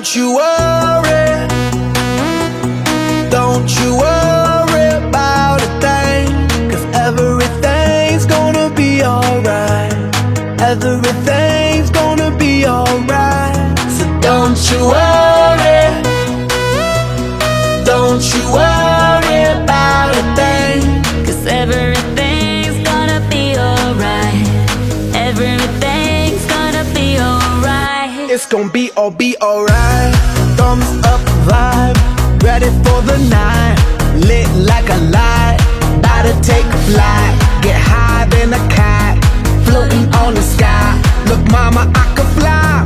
Don't you worry, don't you worry about a thing, 'cause everything's gonna be alright. Everything's gonna be alright. So don't you worry, don't you worry about a thing, 'Cause everything's gonna be alright. Everything's gonna be alright. it's gonna be alright. Thumbs up vibe, ready for the night. Lit like a light, about to take a flight. Get higher than a kite, floating on the sky. Look mama, I can fly.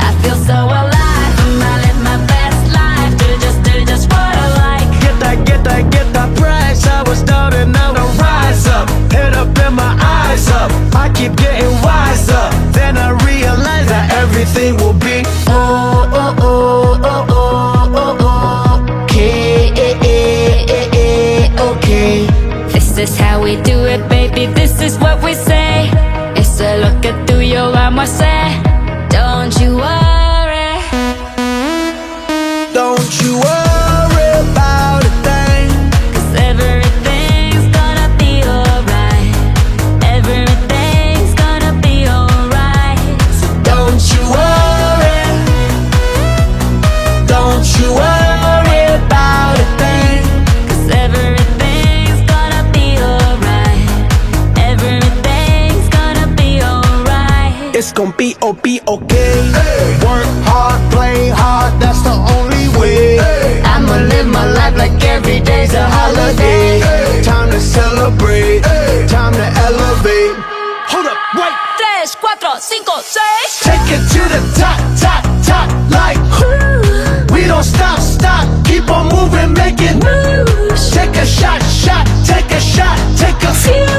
I feel so alive, I live my best life. Do just what I like. Get that price. I was down and now I rise up. Head up and my eyes up, I keep getting wiser. Then I realize that everything will be okay. This is how we do it, baby, this is what we say. It's a look at through your armor, say. Don't you worry. Don't you worry about a thing, 'Cause everything's gonna be alright. Everything's gonna be alright. don't you worry, don't you worry about a thing. 'Cause everything's gonna be alright. Everything's gonna be alright. It's gonna be okay. Work hard, play hard, that's the only way. I'ma live my life like every day's a holiday. Time to celebrate, time to elevate. Hold up, wait. 3, 4, 5, 6. Take it to the top, top, top, like we don't stop, stop, keep on moving, making moves. Take a shot, shot, take a shot, take a few.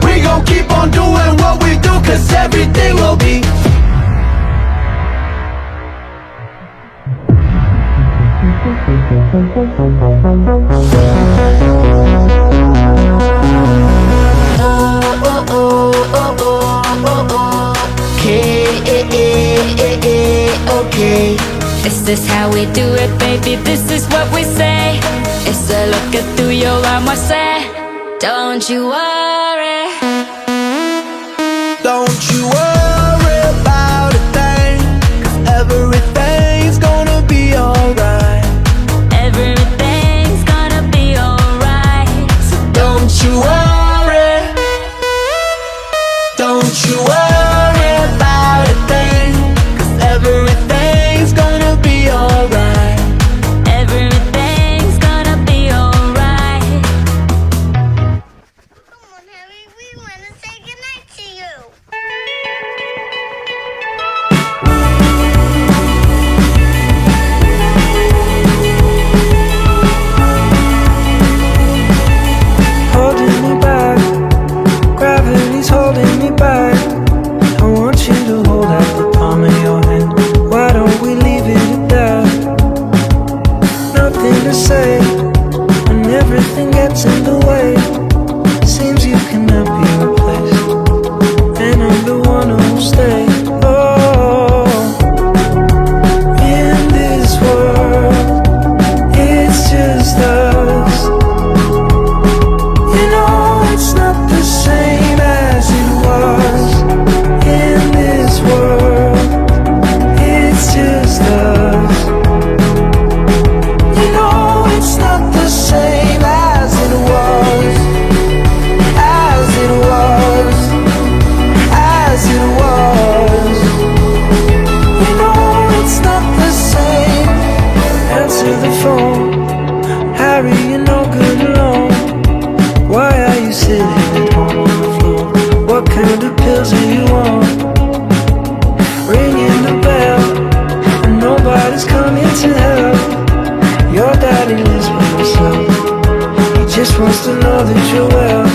We gon' keep on doing what we do, 'cause everything will be. Okay. This is how we do it, baby, this is what we say. It's a look at through your armor, say. Don't you worry. Don't you worry about a thing, 'cause everything's gonna be alright. Everything's gonna be alright. Don't you worry, don't you worry about a thing, 'cause everything's gonna be alright. Everything's gonna be alright. Come on, Harry, we want to say goodnight to you. Holding me back, gravity's holding me back. I want you to hold out the palm of your hand. Why don't we leave it at that? Nothing to say when everything gets in the way. Seems you cannot be replaced, and I'm the one who'll stay. Oh, in this world, it's just us. You know it's not the same as it was. In this world, it's just us. You know it's not the same as it was. As it was. As it was. You know it's not the same. Answer the phone, Harry, you're no good alone. Why are you sitting at home on the floor? What kind of pills are you on? Ringing the bell, and nobody's coming to help. Your daddy lives by himself. He just wants to know that you're well.